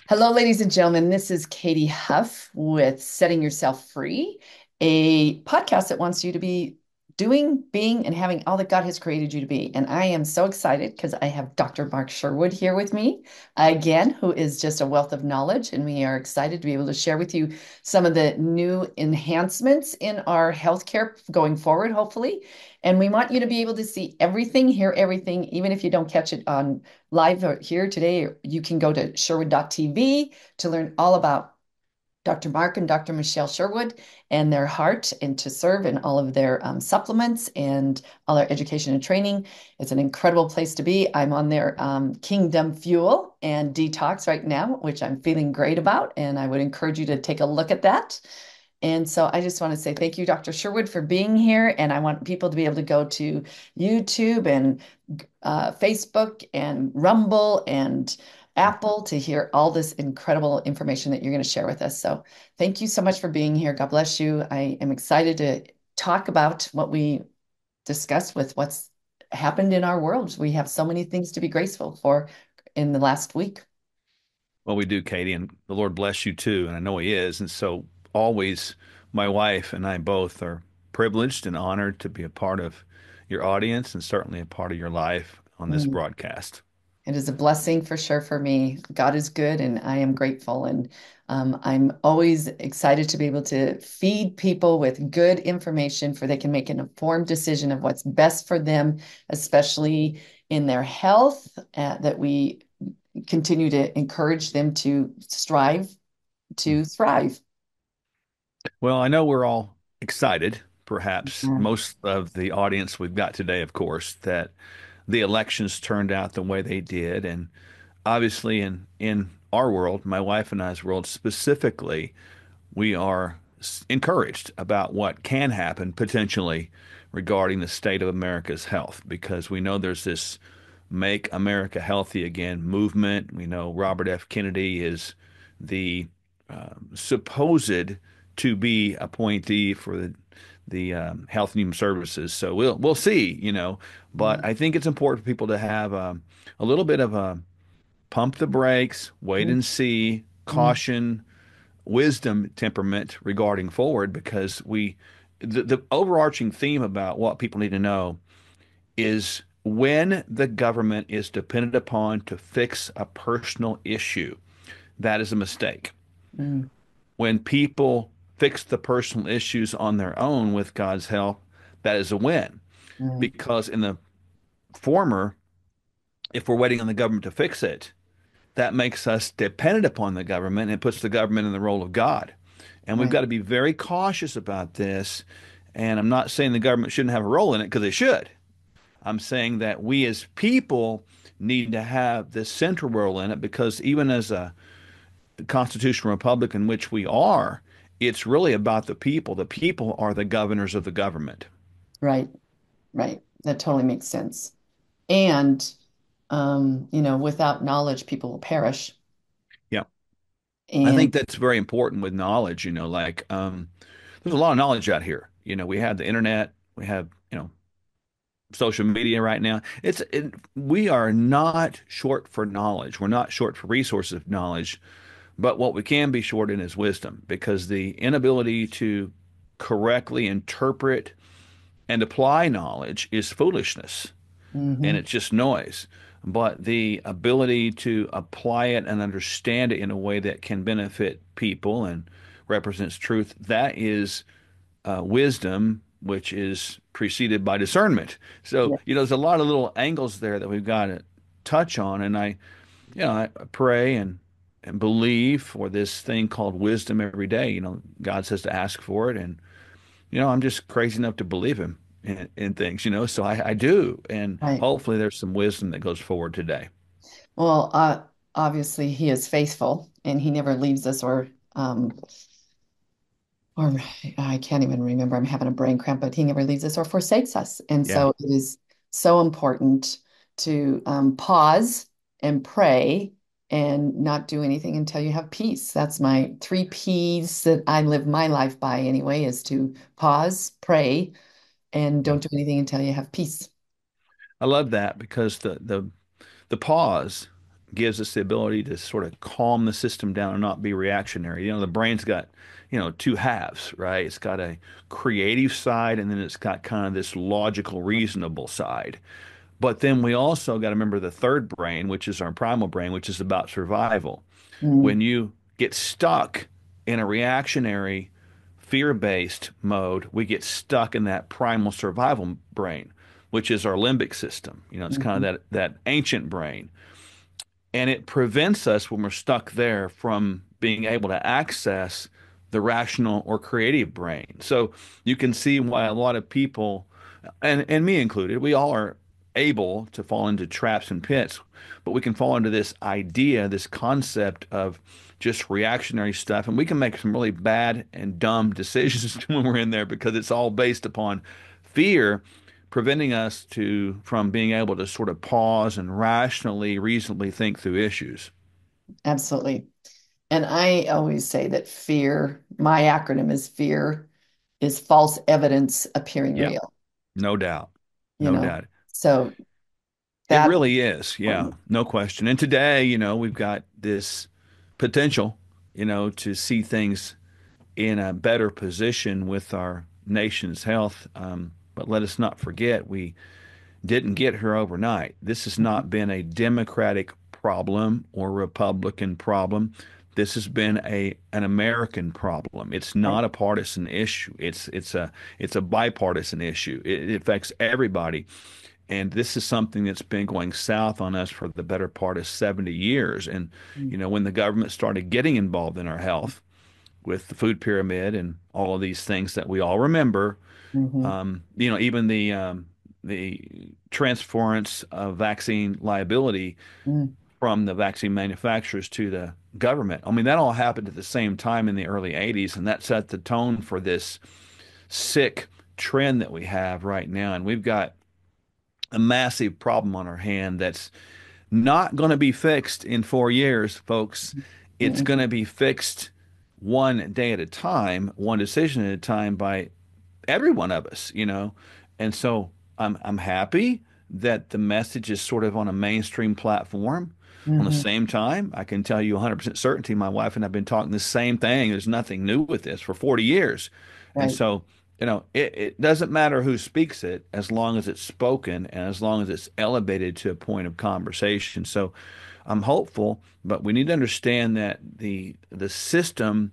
Hello, ladies and gentlemen. This is Katie Huff with Setting Yourself Free, a podcast that wants you to be doing, being, and having all that God has created you to be. And I am so excited because I have Dr. Mark Sherwood here with me again, who is just a wealth of knowledge. And we are excited to be able to share with you some of the new enhancements in our healthcare going forward, hopefully. And we want you to be able to see everything, hear everything, even if you don't catch it on live here today. You can go to sherwood.tv to learn all about Dr. Mark and Dr. Michelle Sherwood and their heart and to serve in all of their supplements and all their education and training. It's an incredible place to be. I'm on their Kingdom Fuel and Detox right now, which I'm feeling great about. And I would encourage you to take a look at that. And so I just want to say thank you, Dr. Sherwood, for being here. And I want people to be able to go to YouTube and Facebook and Rumble and Apple to hear all this incredible information that you're going to share with us. So thank you so much for being here. God bless you. I am excited to talk about what we discussed with what's happened in our world. We have so many things to be graceful for in the last week. Well, we do, Katie, and the Lord bless you too, and I know He is. And so, always, my wife and I both are privileged and honored to be a part of your audience and certainly a part of your life on this Mm. broadcast. It is a blessing for sure for me. God is good, and I am grateful. And I'm always excited to be able to feed people with good information for they can make an informed decision of what's best for them, especially in their health, that we continue to encourage them to strive to thrive. Well, I know we're all excited, perhaps Mm. most of the audience we've got today, of course, that the elections turned out the way they did. And obviously, in our world, my wife and I's world specifically, we are encouraged about what can happen potentially regarding the state of America's health because we know there's this Make America Healthy Again movement. We know Robert F. Kennedy is the supposed to be appointee for the Health and Human Services. So we'll see, but Mm. I think it's important for people to have a little bit of a pump the brakes, wait Mm. and see, Mm. caution wisdom temperament regarding forward because the overarching theme about what people need to know is when the government is dependent upon to fix a personal issue, that is a mistake. Mm. When people fix the personal issues on their own with God's help, that is a win. Mm. Because in the former, if we're waiting on the government to fix it, that makes us dependent upon the government and puts the government in the role of God. And we've Right. got to be very cautious about this. And I'm not saying the government shouldn't have a role in it because they should. I'm saying that we as people need to have this central role in it because even as a constitutional republic in which we are, it's really about the people. The people are the governors of the government. Right. Right. That totally makes sense. And without knowledge, people will perish. Yeah. I And think that's very important with knowledge, there's a lot of knowledge out here. We have the internet, we have, social media right now. We are not short for knowledge. We're not short for resources of knowledge, but what we can be short in is wisdom because the inability to correctly interpret and apply knowledge is foolishness and mhm, it's just noise. But the ability to apply it and understand it in a way that can benefit people and represents truth, that is wisdom, which is preceded by discernment. So, yeah, there's a lot of little angles there that we've got to touch on. And I pray and believe for this thing called wisdom every day. God says to ask for it. And, I'm just crazy enough to believe him in things, so I do. And right. hopefully there's some wisdom that goes forward today. Well, obviously he is faithful and he never leaves us or I can't even remember. I'm having a brain cramp, but he never leaves us or forsakes us. And Yeah. so it is so important to pause and pray and not do anything until you have peace. That's my three P's that I live my life by anyway, is to pause, pray, and Yeah. don't do anything until you have peace. I love that because the pause gives us the ability to sort of calm the system down and not be reactionary. The brain's got, two halves, right? It's got a creative side and then it's got kind of this logical, reasonable side. But then we also got to remember the third brain, which is our primal brain, which is about survival. Mm, When you get stuck in a reactionary, fear-based mode, we get stuck in that primal survival brain, which is our limbic system. It's kind of mhm, that ancient brain. And it prevents us when we're stuck there from being able to access the rational or creative brain. So you can see why a lot of people, and me included, we all are able to fall into traps and pits, but we can fall into this idea, this concept of just reactionary stuff, and we can make some really bad and dumb decisions when we're in there because it's all based upon fear, preventing us from being able to sort of pause and rationally, reasonably think through issues. absolutely. And I always say that fear, my acronym is fear, is false evidence appearing Yeah, real, no doubt. you No know. doubt. So It that's really is. Yeah, important. no question. And today, we've got this potential, to see things in a better position with our nation's health. But let us not forget, we didn't get here overnight. This has not been a Democratic problem or Republican problem. This has been an American problem. It's Right. not a partisan issue. It's a bipartisan issue. It affects everybody. And this is something that's been going south on us for the better part of 70 years. And, when the government started getting involved in our health with the food pyramid and all of these things that we all remember, Mm-hmm. even the transference of vaccine liability Mm-hmm. from the vaccine manufacturers to the government. I mean, that all happened at the same time in the early 80s, and that set the tone for this sick trend that we have right now. And we've got a massive problem on our hand that's not going to be fixed in 4 years, folks. It's going Mm-hmm. to be fixed one day at a time, one decision at a time by every one of us. And so I'm happy that the message is sort of on a mainstream platform. On the Mm-hmm. same time, I can tell you 100% certainty, my wife and I have been talking the same thing. There's nothing new with this for 40 years. And Right. so, it doesn't matter who speaks it as long as it's spoken and as long as it's elevated to a point of conversation. So I'm hopeful, but we need to understand that the system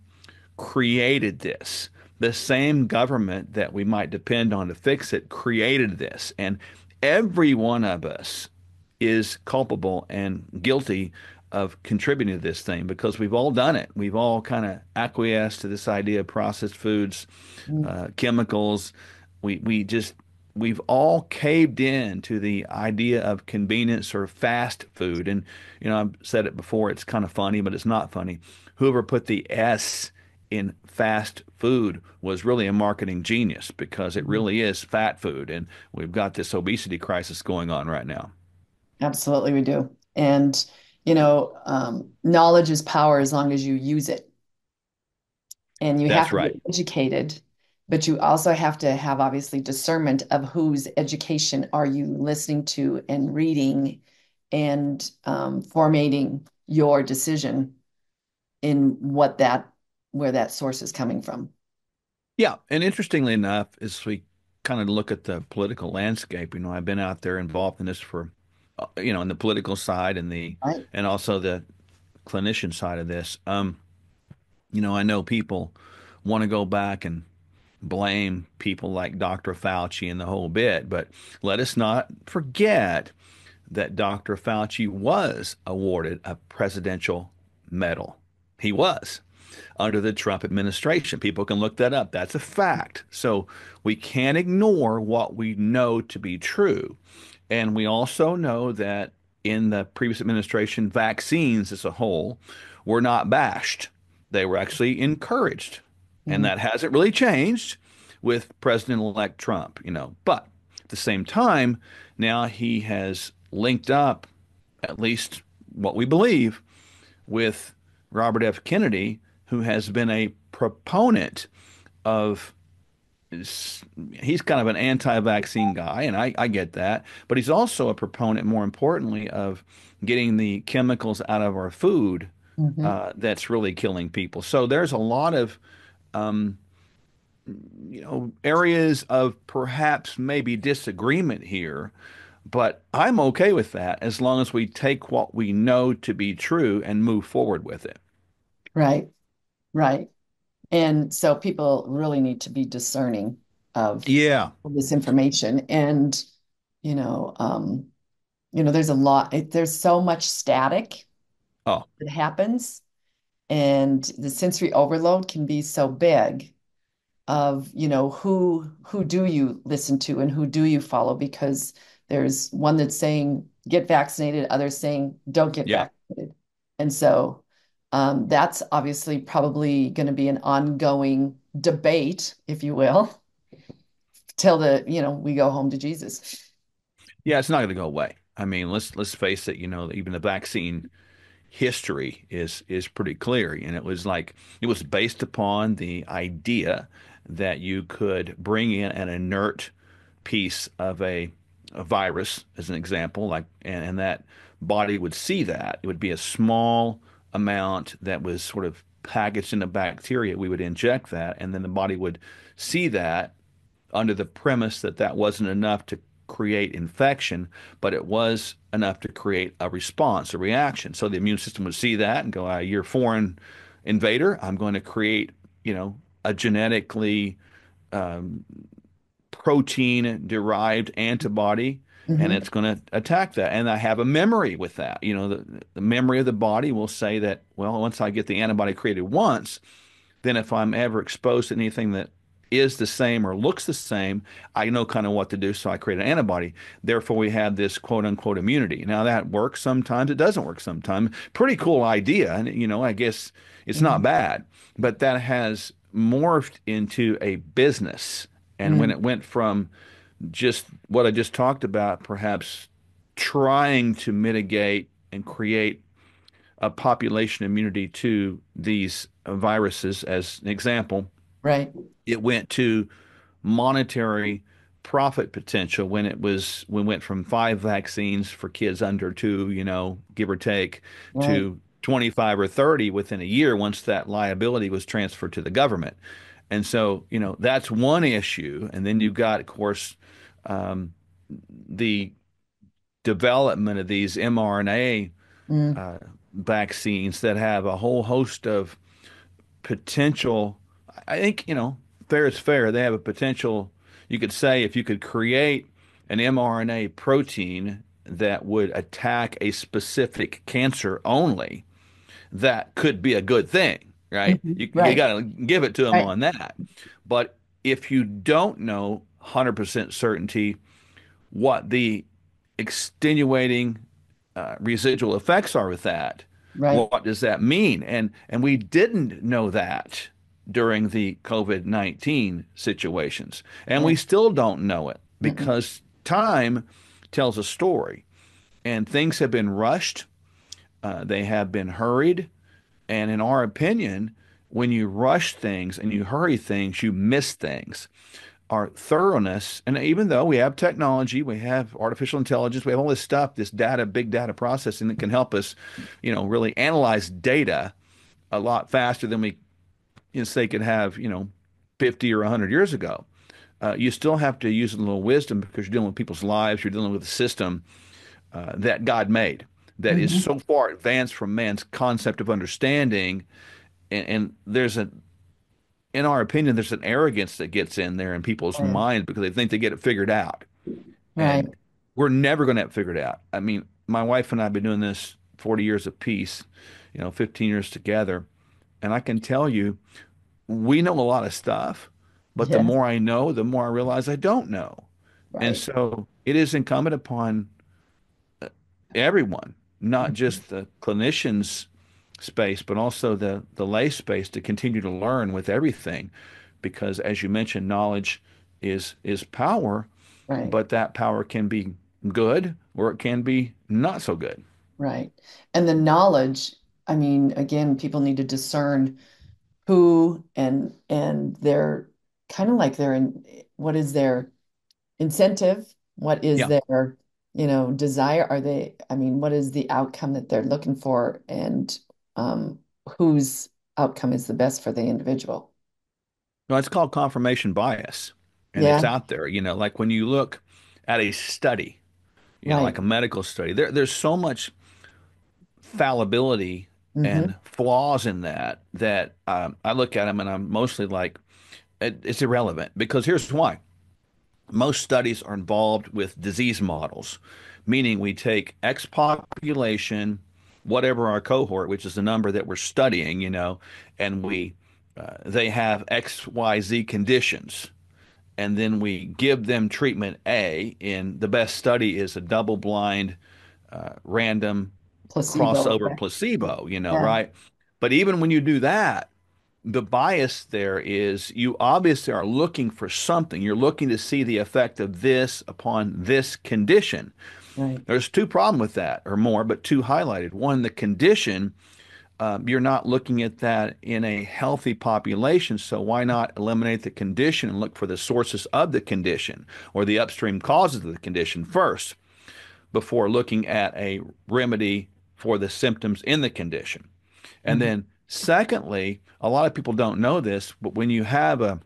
created this. The same government that we might depend on to fix it created this. And every one of us is culpable and guilty of contributing to this thing because we've all done it. We've all kind of acquiesced to this idea of processed foods, chemicals. We just we've all caved in to the idea of convenience or fast food. And I've said it before, it's kind of funny, but it's not funny. Whoever put the S in fast food was really a marketing genius because it Mm-hmm. really is fat food. And we've got this obesity crisis going on right now. Absolutely, we do. And, knowledge is power as long as you use it. And you have That's to get right. educated, but you also have to have obviously discernment of whose education are you listening to and reading and formatting your decision in where that source is coming from. Yeah. And interestingly enough, as we kind of look at the political landscape, I've been out there involved in this for, in the political side and Right. and also the clinician side of this. I know people want to go back and blame people like Dr. Fauci and the whole bit, but let us not forget that Dr. Fauci was awarded a presidential medal. He was under the Trump administration. People can look that up. That's a fact. So we can't ignore what we know to be true. And we also know that in the previous administration, vaccines as a whole were not bashed. They were actually encouraged. And Mhm. that hasn't really changed with President-elect Trump. But at the same time, now he has linked up, at least what we believe, with Robert F. Kennedy, who has been a proponent of is he's kind of an anti-vaccine guy, and I get that, but he's also a proponent, more importantly, of getting the chemicals out of our food Hmm. that's really killing people. So there's a lot of areas of perhaps maybe disagreement here, but I'm okay with that as long as we take what we know to be true and move forward with it. Right, right. And so people really need to be discerning of Yeah. this information. And, you know, there's a lot, there's so much static Oh, that happens, and the sensory overload can be so big of, who do you listen to and who do you follow? Because there's one that's saying get vaccinated, others saying don't get yeah. vaccinated. And so that's obviously probably going to be an ongoing debate, if you will, till we go home to Jesus. Yeah, it's not going to go away. I mean, let's face it, even the vaccine history is pretty clear. And it was based upon the idea that you could bring in an inert piece of a virus, as an example, and that body would see that. It would be a small amount that was sort of packaged in a bacteria. We would inject that, and then the body would see that under the premise that that wasn't enough to create infection, but it was enough to create a response, a reaction. So the immune system would see that and go, "You're a foreign invader. I'm going to create, a genetically protein derived antibody." And Hmm. it's going to attack that. And I have a memory with that. The memory of the body will say that, well, once I get the antibody created once, then if I'm ever exposed to anything that is the same or looks the same, I know kind of what to do. So I create an antibody. Therefore, we have this quote unquote immunity. Now that works sometimes, it doesn't work sometimes. Pretty cool idea. And, I guess it's not Hmm. bad, but that has morphed into a business. And when Hmm. it went from just what I just talked about, perhaps trying to mitigate and create a population immunity to these viruses, as an example, Right. it went to monetary profit potential when we went from 5 vaccines for kids under 2, give or take, Right. to 25 or 30 within a year once that liability was transferred to the government. And so, that's one issue. And then you've got, of course, the development of these mRNA Mm. uh, vaccines that have a whole host of potential. I think, fair is fair. They have a potential. You could say if you could create an mRNA protein that would attack a specific cancer only, that could be a good thing, right? Mhm. You Right. got to give it to them Right. on that. But if you don't know 100% certainty what the extenuating residual effects are with that. Right. What does that mean? And we didn't know that during the COVID-19 situations. And Yeah. we still don't know it Mm-mm. because time tells a story. And things have been rushed, they have been hurried. And in our opinion, when you rush things and you hurry things, you miss things. Our thoroughness, and even though we have technology, we have artificial intelligence, we have all this stuff, this data, big data processing that can help us, really analyze data a lot faster than we, say, could have, 50 or 100 years ago. You still have to use a little wisdom because you're dealing with people's lives, you're dealing with a system that God made that is Mhm. so far advanced from man's concept of understanding. And in our opinion, there's an arrogance that gets in there in people's Right. minds because they think they get it figured out. Right. And we're never going to have it figured out. I mean, my wife and I have been doing this 40 years apiece, 15 years together. And I can tell you, we know a lot of stuff, but the Yes. more I know, the more I realize I don't know. And Right. so it is incumbent upon everyone, not Mhm. just the clinicians space, but also the lay space to continue to learn with everything. Because as you mentioned, knowledge is power, Right. but that power can be good or it can be not so good. Right. And the knowledge, I mean, again, people need to discern who and their kind of like their what is their incentive? What is Yeah. their, desire? Are they, I mean, what is the outcome that they're looking for and um, whose outcome is the best for the individual? No, it's called confirmation bias, and it's Yeah, out there. Like when you look at a study, right. like a medical study, there's so much fallibility Hmm. and flaws in that I look at them and I'm mostly like, it's irrelevant because here's why. Most studies are involved with disease models, meaning we take X population, whatever our cohort, which is the number that we're studying, and they have XYZ conditions, and then we give them treatment A. In the best study is a double-blind, random Placebo crossover effect. placebo, Yeah. right? But even when you do that, the bias there is you obviously are looking for something. You're looking to see the effect of this upon this condition. Right. There's two problems with that, or more, but two highlighted. One, the condition, you're not looking at that in a healthy population. So why not eliminate the condition and look for the sources of the condition or the upstream causes of the condition first before looking at a remedy for the symptoms in the condition? And Hmm. then, secondly, a lot of people don't know this, but when you have a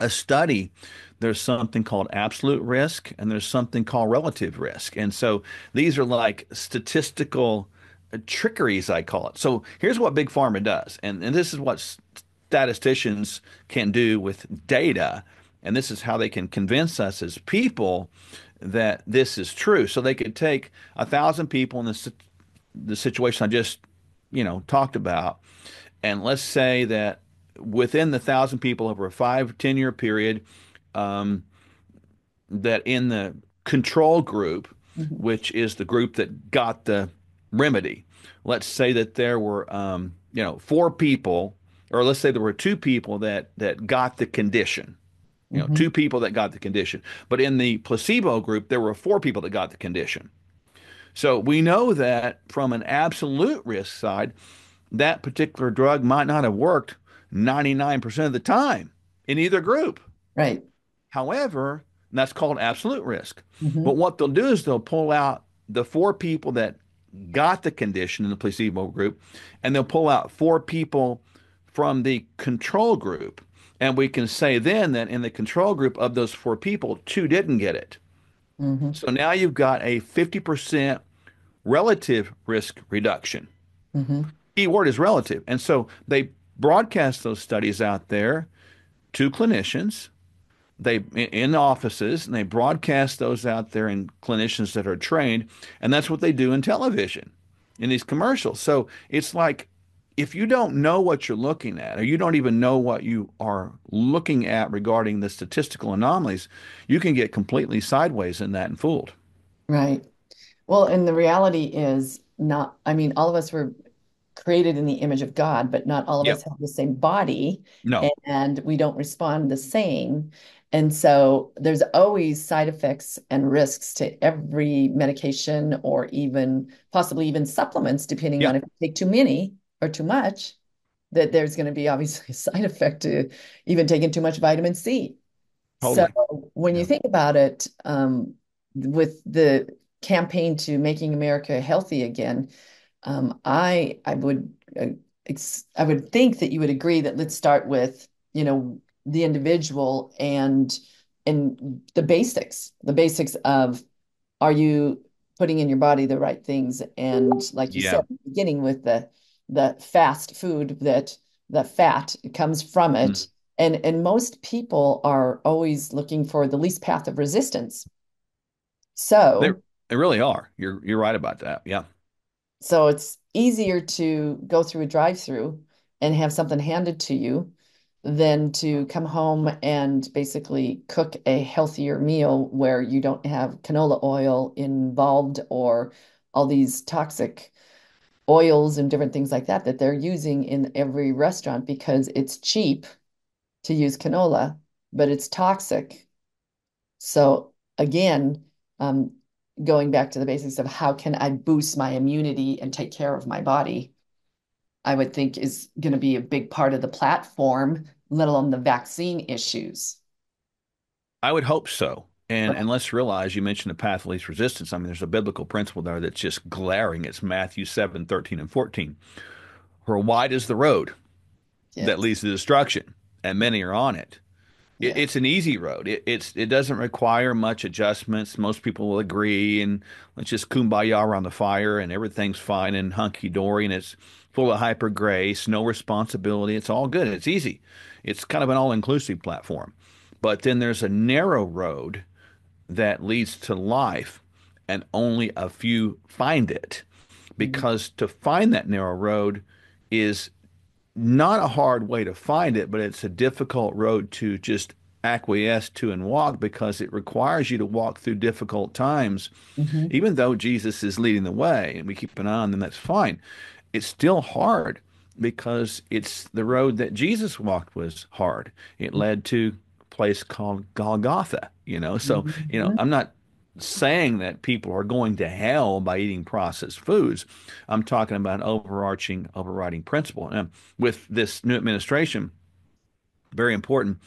study, there's something called absolute risk and there's something called relative risk. And so these are like statistical trickeries, I call it. So here's what Big Pharma does, and this is what statisticians can do with data, and this is how they can convince us as people that this is true. So they could take 1,000 people in the situation I just, talked about, and let's say that within the 1,000 people over a 5, 10 year period, um, that in the control group, Hmm. which is the group that got the remedy, let's say that there were, 4 people, or let's say there were 2 people that got the condition. Hmm. 2 people that got the condition. But in the placebo group, there were 4 people that got the condition. So we know that from an absolute risk side, that particular drug might not have worked 99% of the time in either group. Right. However, that's called absolute risk. But Hmm. what they'll do is they'll pull out the 4 people that got the condition in the placebo group, and they'll pull out 4 people from the control group. And we can say then that in the control group of those 4 people, 2 didn't get it. Hmm. So now you've got a 50% relative risk reduction. Hmm. Key word is relative. And so they broadcast those studies out there to clinicians, they in offices, and they broadcast those out there in clinicians that are trained, and that's what they do in television, in these commercials. So it's like if you don't know what you're looking at, or you don't even know what you are looking at regarding the statistical anomalies, you can get completely sideways in that and fooled. Right. Well, and the reality is not, I mean, all of us were created in the image of God, but not all of us Yep. have the same body No. and we don't respond the same. And so there's always side effects and risks to every medication or even possibly even supplements, depending Yeah. on if you take too many or too much, that there's going to be obviously a side effect to even taking too much vitamin C. So Totally. when you Yeah. think about it, with the campaign to making America healthy again, I would I would think that you would agree that let's start with, the individual and the basics of are you putting in your body the right things? And like you said, Yeah. beginning with the fast food that the fat comes from Mm. it. And most people are always looking for the least path of resistance. They So they really are. You're right about that. Yeah. So it's easier to go through a drive-through and have something handed to you than to come home and basically cook a healthier meal where you don't have canola oil involved or all these toxic oils and different things like that that they're using in every restaurant because it's cheap to use canola, but it's toxic. So again, um, going back to the basics of how can I boost my immunity and take care of my body, I would think is going to be a big part of the platform let alone the vaccine issues. I would hope so. Right. And let's realize you mentioned the path of least resistance. I mean, there's a biblical principle there that's just glaring. It's Matthew 7:13 and 14. For wide is the road that Yes. leads to destruction, and many are on it. Yes. It's an easy road. It doesn't require much adjustments. Most people will agree, and let's just kumbaya around the fire, and everything's fine and hunky dory, and it's full of hyper grace, no responsibility. It's all good. It's easy. It's kind of an all-inclusive platform. But then there's a narrow road that leads to life, and only a few find it. Mhm. Because to find that narrow road is not a hard way to find it, but it's a difficult road to just acquiesce to and walk because it requires you to walk through difficult times. Mhm. Even though Jesus is leading the way and we keep an eye on them, that's fine. It's still hard because it's the road that Jesus walked was hard. It led to a place called Golgotha, you know. So, Mhm. I'm not saying that people are going to hell by eating processed foods. I'm talking about an overriding principle. And with this new administration, very important,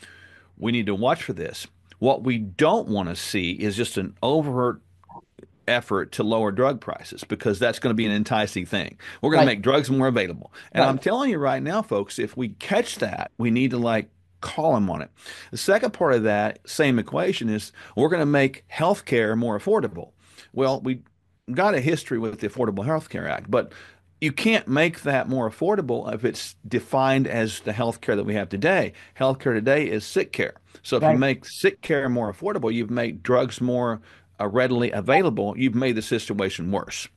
we need to watch for this. What we don't want to see is just an overt effort to lower drug prices because that's going to be an enticing thing. We're going to Right. make drugs more available. And Right. I'm telling you right now, folks, if we catch that, we need to call them on it. The second part of that same equation is we're going to make healthcare more affordable. Well, we got a history with the Affordable Health Care Act, but you can't make that more affordable if it's defined as the healthcare that we have today. Healthcare today is sick care. So if you Right. make sick care more affordable, you've made drugs more readily available, you've made the situation worse.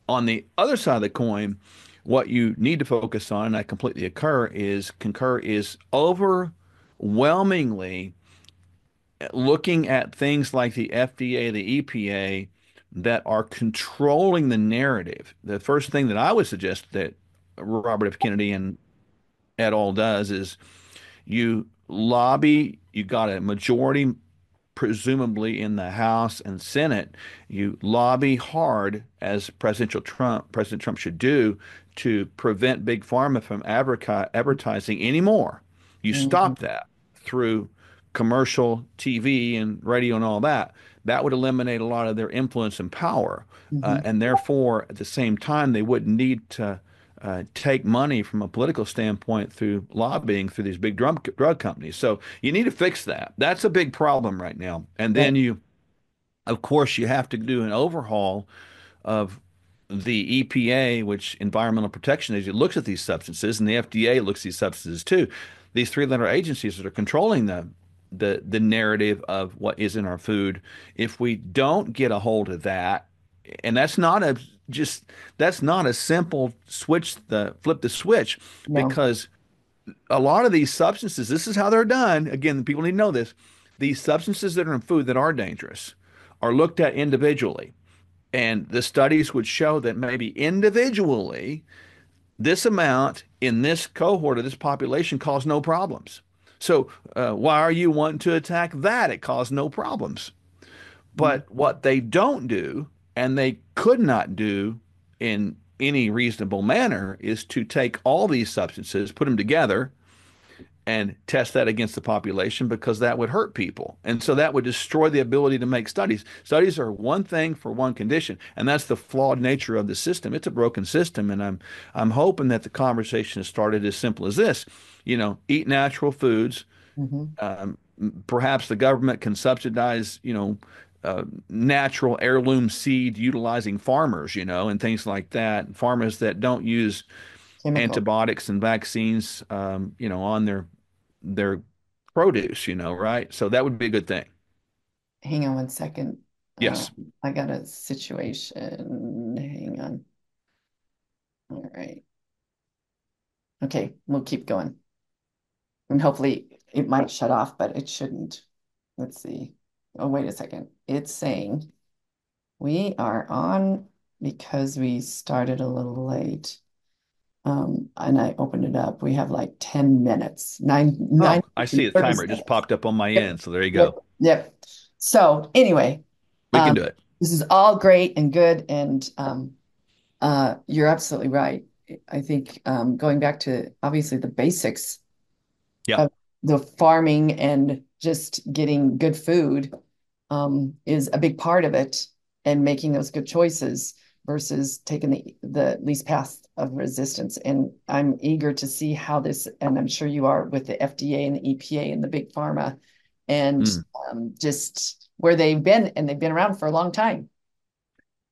On the other side of the coin, what you need to focus on, and I completely concur, is overwhelmingly looking at things like the FDA, the EPA, that are controlling the narrative. The first thing that I would suggest that Robert F. Kennedy and et al. Does is you lobby, you got a majority presumably in the House and Senate, you lobby hard, as President Trump should do, to prevent Big Pharma from advertising anymore. You Mhm. stop that through commercial TV and radio and all that. That would eliminate a lot of their influence and power. Mhm. And therefore, at the same time, they wouldn't need to take money from a political standpoint through lobbying through these big drug companies. So you need to fix that. That's a big problem right now. And Right. then of course, you have to do an overhaul of the EPA, which Environmental Protection Agency looks at these substances, and the FDA looks at these substances too. These three-letter agencies that are controlling the narrative of what is in our food. If we don't get a hold of that, and just that's not a simple flip the switch No. because a lot of these substances, this is how they're done. Again, people need to know this. These substances that are in food that are dangerous are looked at individually. And the studies would show that maybe individually, this amount in this cohort of this population caused no problems. So, why are you wanting to attack that? It caused no problems. Mhm. But what they don't do, and they could not do in any reasonable manner, is to take all these substances, put them together, and test that against the population because that would hurt people. And so that would destroy the ability to make studies. Studies are one thing for one condition, and that's the flawed nature of the system. It's a broken system, and I'm hoping that the conversation has started as simple as this. Eat natural foods. Mhm. Um, Perhaps the government can subsidize, natural heirloom seed utilizing farmers, and things like that. Farmers that don't use Chemical. antibiotics and vaccines, on their produce, right? So that would be a good thing. Hang on one second. Yes. I got a situation. Hang on. All right. Okay, we'll keep going. And hopefully it might shut off, but it shouldn't. Let's see. Oh, wait a second. It's saying we are on because we started a little late. And I opened it up. We have like 10 minutes, Oh, I see a 30 timer. It just seconds. popped up on my Yep, end. So there you yep, go. yep. So anyway, We can um, do it. this is all great and good, and you're absolutely right. I think going back to obviously the basics Yep. of the farming and just getting good food is a big part of it, and making those good choices versus taking the least path of resistance. And I'm eager to see how this, and I'm sure you are, with the FDA and the EPA and the big pharma, and Mm. just where they've been, and they've been around for a long time.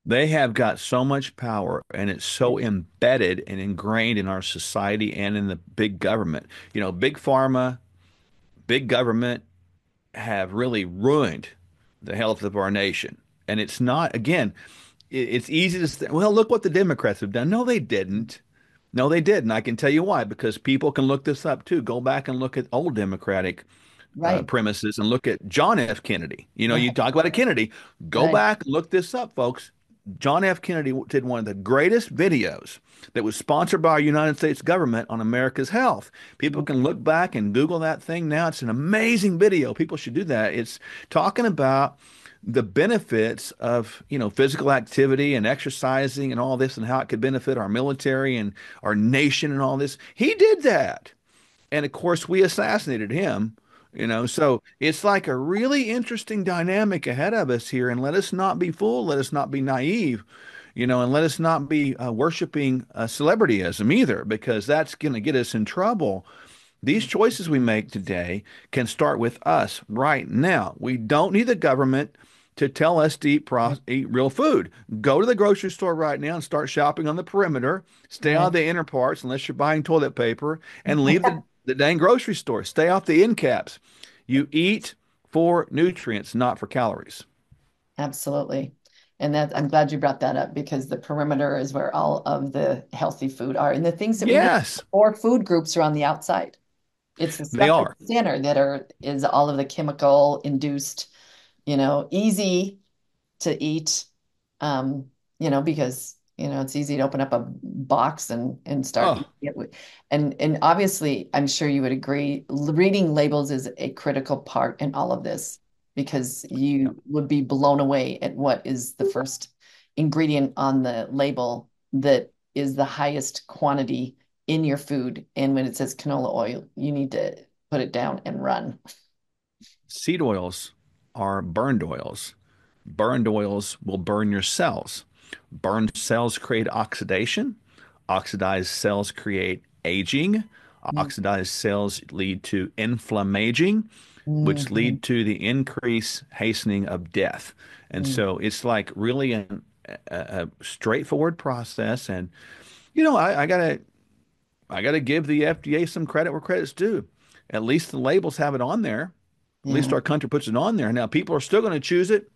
They have got so much power and it's so embedded and ingrained in our society and in the big government. You know, big pharma, big government have really ruined the health of our nation. And it's not, again, it's easy to say, well, look what the Democrats have done. No, they didn't. No, they didn't. I can tell you why, because people can look this up too. Go back and look at old Democratic Right, premises and look at John F. Kennedy. You know, right, you talk about a Kennedy, go right. back, look this up, folks. John F. Kennedy did one of the greatest videos that was sponsored by our United States government on America's health. People can look back and Google that thing now. It's an amazing video. People should do that. It's talking about the benefits of, you know, physical activity and exercising and all this and how it could benefit our military and our nation and all this. He did that. And of course, we assassinated him, you know. So it's like a really interesting dynamic ahead of us here. And let us not be fooled. Let us not be naive, you know, and let us not be worshiping celebrityism either, because that's going to get us in trouble. These choices we make today can start with us right now. We don't need the government to tell us to Right, eat real food. Go to the grocery store right now and start shopping on the perimeter. Stay out right. of the inner parts unless you're buying toilet paper, and leave the dang grocery store. Stay off the end caps. You eat for nutrients, not for calories. Absolutely. And that, I'm glad you brought that up, because the perimeter is where all of the healthy food are. And the things that we need, Yes, or food groups, are on the outside. It's the they stuff in are. the center that is all of the chemical induced, easy to eat, um, because it's easy to open up a box and start eating Oh, it. And obviously, I'm sure you would agree, reading labels is a critical part in all of this, because yeah. you would be blown away at what is the first ingredient on the label that is the highest quantity in your food. And when it says canola oil, you need to put it down and run. Seed oils are burned oils. Burned oils will burn your cells. Burned cells create oxidation. Oxidized cells create aging. Oxidized cells lead to inflammaging, which Mhm. lead to the increase hastening of death. And Mm. so it's like really a straightforward process. And you know, I gotta give the FDA some credit where credit's due. At least the labels have it on there. At least Yeah, our country puts it on there. Now people are still going to choose it.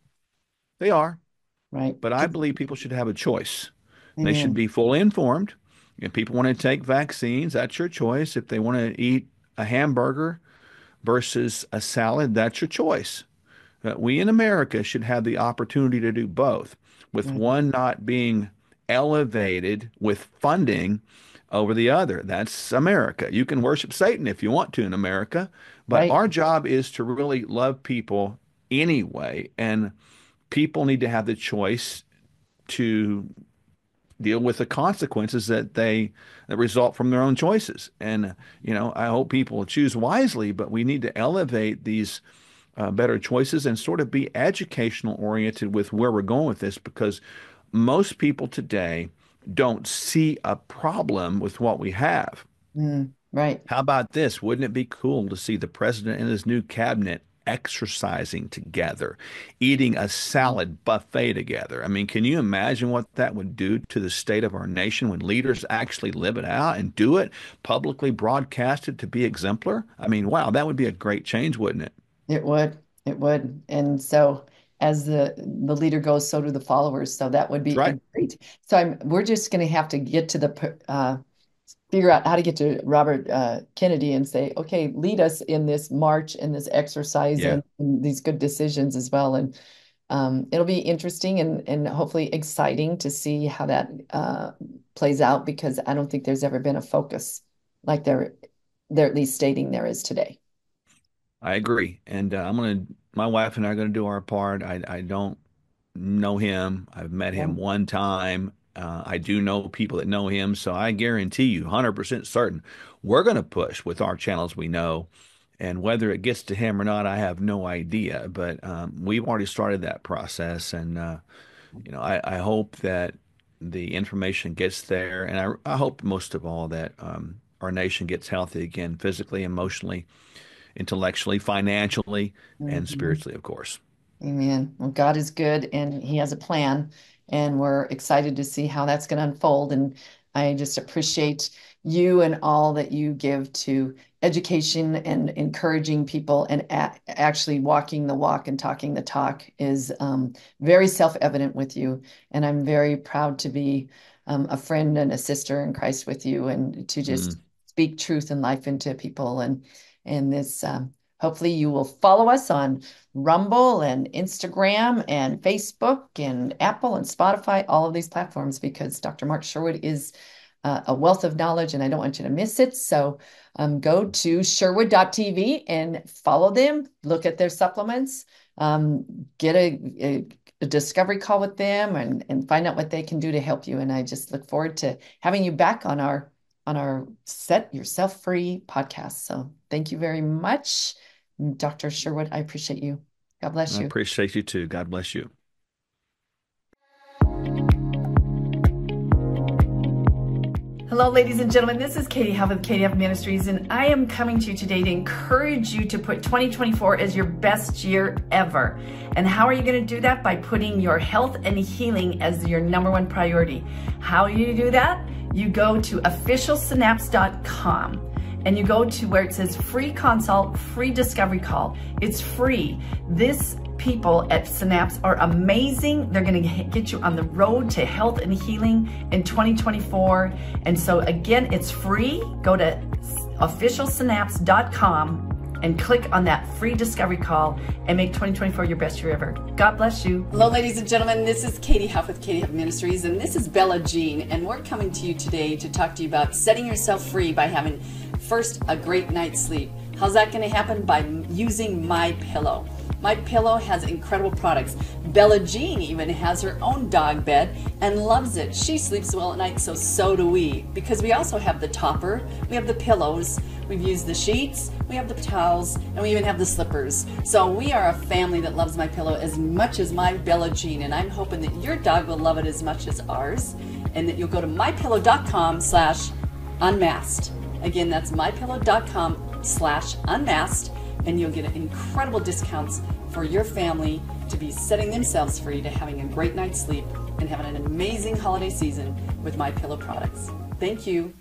They are. right. But I believe people should have a choice. They should Amen. be fully informed. If people want to take vaccines, that's your choice. If they want to eat a hamburger versus a salad, that's your choice. We in America should have the opportunity to do both, with Right. one not being elevated with funding over the other. That's America. You can worship Satan if you want to in America, but Right. our job is to really love people anyway, and people need to have the choice to deal with the consequences that result from their own choices. And you know, I hope people choose wisely, but we need to elevate these better choices and sort of be educational oriented with where we're going with this, because most people today don't see a problem with what we have. Right. How about this? Wouldn't it be cool to see the president and his new cabinet exercising together, eating a salad buffet together? I mean, can you imagine what that would do to the state of our nation when leaders actually live it out and do it, publicly broadcast it to be exemplar? I mean, wow, that would be a great change, wouldn't it? It would. It would. And so, as the leader goes, so do the followers. So that would That's be a right. great. So we're just going to have to get to figure out how to get to Robert Kennedy and say, okay, lead us in this march and this exercise, Yeah, and these good decisions as well. And it'll be interesting, and hopefully exciting to see how that plays out, because I don't think there's ever been a focus like they're at least stating there is today. I agree. And my wife and I are gonna do our part. I don't know him. I've met Yeah. him one time. I do know people that know him, so I guarantee you, 100% certain, we're going to push with our channels we know. And whether it gets to him or not, I have no idea. But we've already started that process, and I hope that the information gets there, and I hope most of all that our nation gets healthy again, physically, emotionally, intellectually, financially, and Mhm. spiritually, of course. Amen. Well, God is good and He has a plan, and we're excited to see how that's going to unfold. And I just appreciate you and all that you give to education and encouraging people and actually walking the walk and talking the talk is very self-evident with you. And I'm very proud to be a friend and a sister in Christ with you and to just Mm, speak truth and life into people. And this, hopefully, you will follow us on Rumble and Instagram and Facebook and Apple and Spotify, all of these platforms, because Dr. Mark Sherwood is a wealth of knowledge and I don't want you to miss it. So go to sherwood.tv and follow them, look at their supplements, get a discovery call with them and find out what they can do to help you. And I just look forward to having you back on our Set Yourself Free podcast. So thank you very much. Dr. Sherwood, I appreciate you. God bless I you. appreciate you too. God bless you. Hello, ladies and gentlemen. This is Katie Huff with Katie Huff Ministries, and I am coming to you today to encourage you to put 2024 as your best year ever. And how are you going to do that? By putting your health and healing as your #1 priority. How do you do that? You go to officialsynapse.com and you go to where it says free consult, free discovery call. It's free. This people at Synapse are amazing. They're going to get you on the road to health and healing in 2024. And so again, it's free. Go to officialsynapse.com and click on that free discovery call and make 2024 your best year ever. God bless you. Hello, ladies and gentlemen. This is Katie Huff with Katie Huff Ministries, and this is Bella Jean, and we're coming to you today to talk to you about setting yourself free by having first a great night's sleep. How's that going to happen? By using My Pillow. My Pillow has incredible products. Bella Jean even has her own dog bed and loves it. She sleeps well at night, so do we. Because we also have the topper, we have the pillows, we've used the sheets, we have the towels, and we even have the slippers. So we are a family that loves My Pillow as much as my Bella Jean, and I'm hoping that your dog will love it as much as ours, and that you'll go to mypillow.com/unmasked. Again, that's mypillow.com/unmasked, and you'll get incredible discounts for your family to be setting themselves free to having a great night's sleep and having an amazing holiday season with My Pillow products. Thank you.